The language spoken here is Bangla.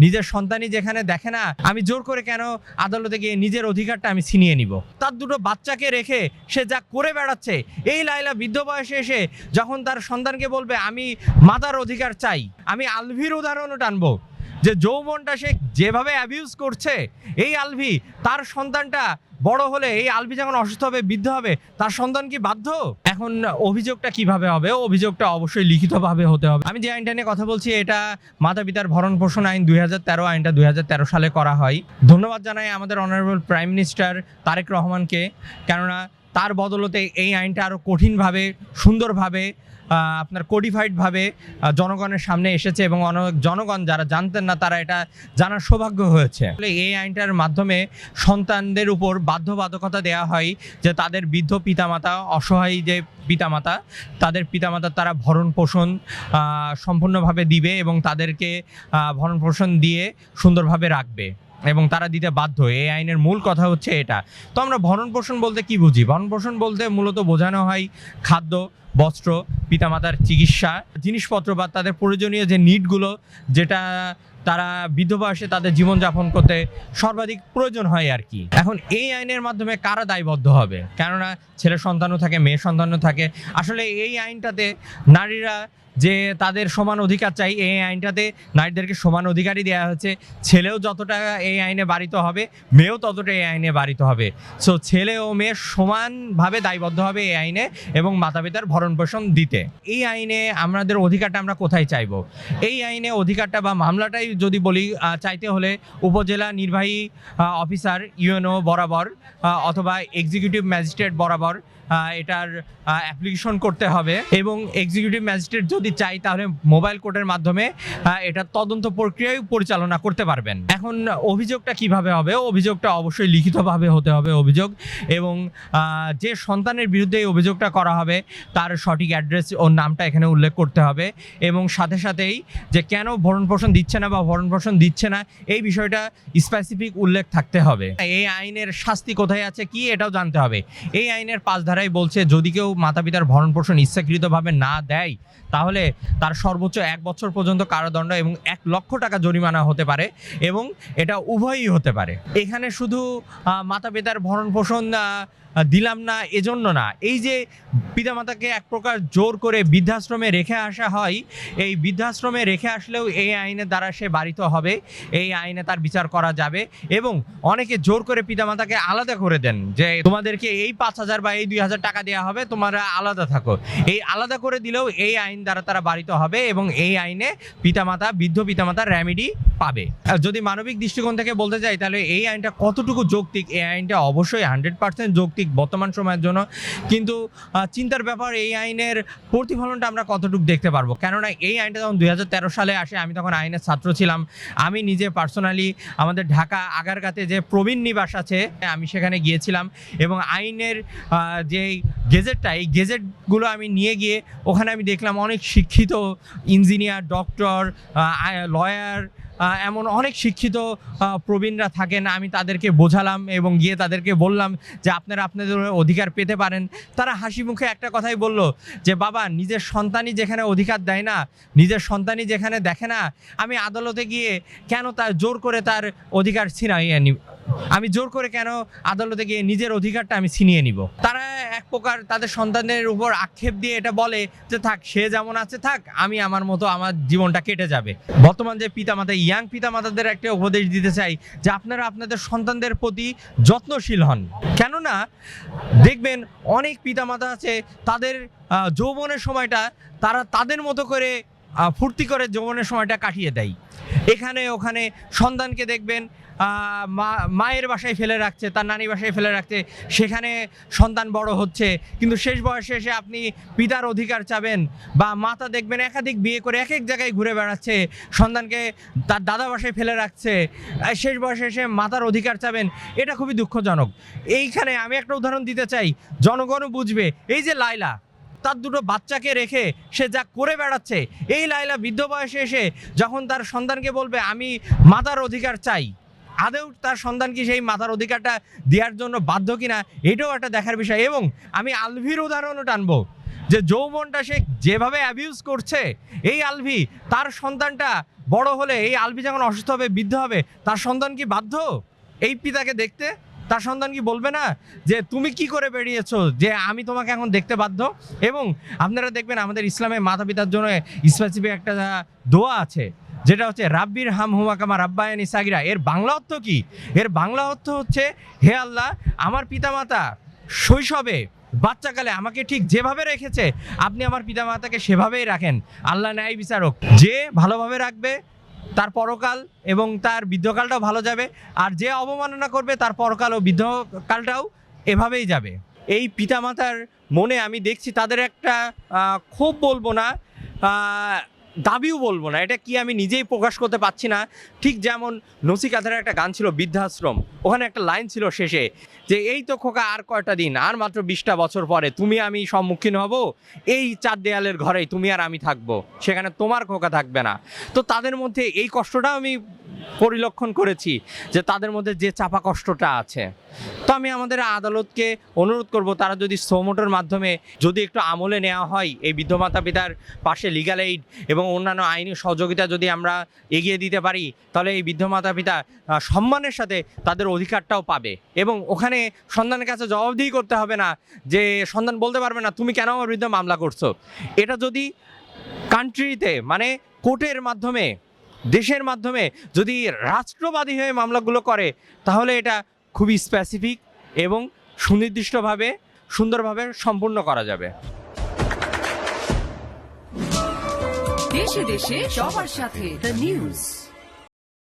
নিজের সন্তানই যেখানে দেখে না, আমি জোর করে কেন আদালতে গিয়ে নিজের অধিকারটা আমি ছিনিয়ে নিব? তার দুটো বাচ্চাকে রেখে সে যা করে বেড়াচ্ছে, এই লাইলা বৃদ্ধ বয়সে এসে যখন তার সন্তানকে বলবে আমি মাতার অধিকার চাই, আমি আলভির উদাহরণও টানবো যে যৌবনটা সে যেভাবে অ্যাবিউজ করছে, এই আলভি তার সন্তানটা বড় হলে, এই আলভি যখন অসুস্থ হবে, বৃদ্ধ হবে, তার সন্তান কি বাধ্য? এখন অভিযোগটা কিভাবে হবে? অভিযোগটা অবশ্যই লিখিতভাবে হতে হবে। আমি যে আইনটা নিয়ে কথা বলছি এটা মাতা পিতার ভরণ পোষণ আইন 2013, আইনটা 2013 সালে করা হয়। ধন্যবাদ জানাই আমাদের অনারেবল প্রাইম মিনিস্টার তারেক রহমানকে, কেননা তার বদলতে এই আইনটা আরও কঠিনভাবে, সুন্দরভাবে, আপনার কোডিফাইডভাবে জনগণের সামনে এসেছে এবং অনেক জনগণ যারা জানতেন না তারা এটা জানার সৌভাগ্য হয়েছে। এই আইনটার মাধ্যমে সন্তানদের উপর বাধ্যবাধকতা দেওয়া হয় যে তাদের বৃদ্ধ পিতামাতা, অসহায় যে পিতামাতা, তাদের পিতামাতার তারা ভরণ পোষণ সম্পূর্ণভাবে দিবে এবং তাদেরকে ভরণ পোষণ দিয়ে সুন্দরভাবে রাখবে এবং তারা দিতে বাধ্য। এই আইনের মূল কথা হচ্ছে এটা। তো আমরা ভরণ পোষণ বলতে কি বুঝি? ভরণ পোষণ বলতে মূলত বোঝানো হয় খাদ্য, বস্ত্র, পিতামাতার চিকিৎসা, জিনিসপত্র বা তাদের প্রয়োজনীয় যে নিডগুলো, যেটা তারা বৃদ্ধ বয়সে তাদের জীবনযাপন করতে সর্বাধিক প্রয়োজন হয় আর কি। এখন এই আইনের মাধ্যমে কারা দায়বদ্ধ হবে? কেননা ছেলে সন্তানও থাকে, মেয়ে সন্তানও থাকে। আসলে এই আইনটাতে নারীরা যে তাদের সমান অধিকার চাই, এই আইনটাতে নারীদেরকে সমান অধিকারই দেওয়া হয়েছে। ছেলেও যতটা এই আইনে বাড়িত হবে, মেয়েও ততটা এই আইনে বাড়িত হবে। সো ছেলে ও মেয়ে সমানভাবে দায়বদ্ধ হবে এই আইনে এবং মাতা পিতার ভরণ পোষণ দিতে। এই আইনে আমাদের অধিকারটা আমরা কোথায় চাইবো? এই আইনে অধিকারটা বা মামলাটাই যদি বলি, চাইতে হলে উপজেলা নির্বাহী অফিসার ইউএনও বরাবর অথবা এক্সিকিউটিভ ম্যাজিস্ট্রেট বরাবর এটার অ্যাপ্লিকেশন করতে হবে এবং এক্সিকিউটিভ ম্যাজিস্ট্রেট যদি চাই তাহলে মোবাইল কোর্টের মাধ্যমে এটা তদন্ত প্রক্রিয়ায় পরিচালনা করতে পারবেন। এখন অভিযোগটা কিভাবে হবে? অভিযোগটা অবশ্যই লিখিতভাবে হতে হবে অভিযোগ, এবং যে সন্তানের বিরুদ্ধে এই অভিযোগটা করা হবে তার সঠিক অ্যাড্রেস ও নামটা এখানে উল্লেখ করতে হবে এবং সাথে সাথেই যে কেন ভরণ পোষণ দিচ্ছে না বা ভরণ পোষণ দিচ্ছে না এই বিষয়টা স্পেসিফিক উল্লেখ থাকতে হবে। এই আইনের শাস্তি কোথায় আছে কি এটাও জানতে হবে। এই আইনের 5 ধারায় বলছে যদি কেউ মাতা পিতার ভরণ পোষণ ইচ্ছাকৃতভাবে না দেয় তাহলে তার সর্বোচ্চ 1 বছর পর্যন্ত কারাদণ্ড এবং 1 লক্ষ টাকা জরিমানা হতে পারে এবং এটা উভয়ই হতে পারে। এখানে শুধু মাতা পিতার ভরণ পোষণ দিলাম না এজন্য না, এই যে পিতামাতাকে এক প্রকার জোর করে বৃদ্ধাশ্রমে রেখে আসা হয়, এই বৃদ্ধাশ্রমে রেখে আসলেও এই আইনের দ্বারা সে বাড়িত হবে, এই আইনে তার বিচার করা যাবে। এবং অনেকে জোর করে পিতামাতাকে আলাদা করে দেন যে তোমাদেরকে এই 5,000 বা এই 2,000 টাকা দেওয়া হবে, তোমরা আলাদা থাকো। এই আলাদা করে দিলেও এই আইন দ্বারা তারা বাড়িত হবে এবং এই আইনে পিতামাতা, বৃদ্ধ পিতামাতার রেমেডি পাবে। যদি মানবিক দৃষ্টিকোণ থেকে বলতে চাই তাহলে এই আইনটা কতটুকু যৌক্তিক? এই আইনটা অবশ্যই 100% যৌক্তিক বর্তমান সময়ের জন্য, কিন্তু চিন্তার ব্যাপার এই আইনের প্রতিফলনটা আমরা কতটুকু দেখতে পারবো। কেননা এই আইনটা যখন 2013 সালে আসে, আমি তখন আইনের ছাত্র ছিলাম। আমি নিজে পার্সোনালি আমাদের ঢাকা আগারগাতে যে প্রবীণ নিবাস আছে আমি সেখানে গিয়েছিলাম এবং আইনের যে গেজেটটা, এই গেজেটগুলো আমি নিয়ে গিয়ে ওখানে আমি দেখলাম অনেক শিক্ষিত ইঞ্জিনিয়ার, ডক্টর, লয়ার, এমন অনেক শিক্ষিত প্রবীণরা থাকেন। আমি তাদেরকে বোঝালাম এবং গিয়ে তাদেরকে বললাম যে আপনারা আপনাদের অধিকার পেতে পারেন। তারা হাসি মুখে একটা কথাই বলল যে বাবা, নিজের সন্তানই যেখানে অধিকার দেয় না, নিজের সন্তানই যেখানে দেখে না, আমি আদালতে গিয়ে কেন তার জোর করে তার অধিকার ছিনিয়ে নিব? আমি জোর করে কেন আদালতে গিয়ে নিজের অধিকারটা আমি ছিনিয়ে নিব? তারা এক প্রকার তাদের সন্তানের উপর আক্ষেপ দিয়ে এটা বলে যে থাক, সে যেমন আছে থাক, আমি আমার মতো আমার জীবনটা কেটে যাবে। বর্তমান যে পিতামাতা, ইয়াং পিতামাতাদের একটা উপদেশ দিতে চাই যে আপনারা আপনাদের সন্তানদের প্রতি যত্নশীল হন। কেননা দেখবেন অনেক পিতামাতা আছে তাদের যৌবনের সময়টা তারা তাদের মতো করে ফুর্তি করে যৌবনের সময়টা কাটিয়ে দেয়। এখানে ওখানে সন্তানকে দেখবেন মায়ের বাসায় ফেলে রাখছে, তার নানি বাসায় ফেলে রাখছে, সেখানে সন্তান বড় হচ্ছে, কিন্তু শেষ বয়সে এসে আপনি পিতার অধিকার চাবেন। বা মাতা দেখবেন একাধিক বিয়ে করে এক এক জায়গায় ঘুরে বেড়াচ্ছে, সন্তানকে তার দাদা বাসায় ফেলে রাখছে, শেষ বয়সে এসে মাতার অধিকার চাবেন। এটা খুবই দুঃখজনক। এইখানে আমি একটা উদাহরণ দিতে চাই, জনগণও বুঝবে। এই যে লাইলা, তার দুটো বাচ্চাকে রেখে সে যা করে বেড়াচ্ছে, এই লাইলা বৃদ্ধ বয়সে এসে যখন তার সন্তানকে বলবে আমি মাতার অধিকার চাই, আদৌ তার সন্তান কি সেই মাতার অধিকারটা দেওয়ার জন্য বাধ্য কিনা, এটাও একটা দেখার বিষয়। এবং আমি আলভির উদাহরণও টানবো যে যৌবনটা সে যেভাবে অ্যাবিউজ করছে এই আলভি, তার সন্তানটা বড় হলে এই আলভি যখন অসুস্থ হবে, বৃদ্ধ হবে, তার সন্তান কি বাধ্য এই পিতাকে দেখতে? তার সন্তান কি বলবে না যে তুমি কি করে বেরিয়েছো যে আমি তোমাকে এখন দেখতে বাধ্য? এবং আপনারা দেখবেন আমাদের ইসলামে মাতা পিতার জন্য স্পেসিফিক একটা দোয়া আছে, যেটা হচ্ছে রাব্বির হাম হুমা কামা রাব্বায়ানি সাগিরা। এর বাংলা অর্থ কি? এর বাংলা অর্থ হচ্ছে, হে আল্লাহ, আমার পিতামাতা শৈশবে বাচ্চাকালে আমাকে ঠিক যেভাবে রেখেছে আপনি আমার পিতামাতাকে সেভাবেই রাখেন। আল্লাহ ন্যায় বিচারক, যে ভালোভাবে রাখবে তার পরকাল এবং তার বৃদ্ধকালটাও ভালো যাবে, আর যে অবমাননা করবে তার পরকাল ও বৃদ্ধকালটাও এভাবেই যাবে। এই পিতামাতার মনে আমি দেখছি তাদের একটা ক্ষোভ বলবো না, দাবিও বলবো না, এটা কি আমি নিজেই প্রকাশ করতে পারছি না। ঠিক যেমন নসিকাঁথের একটা গান ছিল বৃদ্ধাশ্রম, ওখানে একটা লাইন ছিল শেষে যে এই তো খোকা আর কয়টা দিন, আর মাত্র 20টা বছর পরে তুমি আমি সম্মুখীন হব এই 4 দেয়ালের ঘরেই, তুমি আর আমি থাকবো, সেখানে তোমার খোকা থাকবে না। তো তাদের মধ্যে এই কষ্টটাও আমি পরিলক্ষণ করেছি, যে তাদের মধ্যে যে চাপা কষ্টটা আছে। তো আমি আমাদের আদালতকে অনুরোধ করব, তারা যদি সোমোটোর মাধ্যমে যদি একটু আমলে নেওয়া হয়, এই বৃদ্ধ মাতা পিতার পাশে লিগ্যাল এইড এবং অন্যান্য আইনি সহযোগিতা যদি আমরা এগিয়ে দিতে পারি, তাহলে এই বৃদ্ধ মাতা পিতা সম্মানের সাথে তাদের অধিকারটাও পাবে। এবং ওখানে সন্তানের কাছে জবাবদিহি করতে হবে না, যে সন্তান বলতে পারবে না তুমি কেন আমার বিরুদ্ধে মামলা করছো। এটা যদি কান্ট্রিতে মানে কোর্টের মাধ্যমে, দেশের মাধ্যমে যদি রাষ্ট্রবাদী হয়ে মামলাগুলো করে, তাহলে এটা খুবই স্পেসিফিক এবং সুনির্দিষ্টভাবে সুন্দরভাবে সম্পূর্ণ করা যাবে। দেশে দেশে সবার সাথে দ্য নিউজ।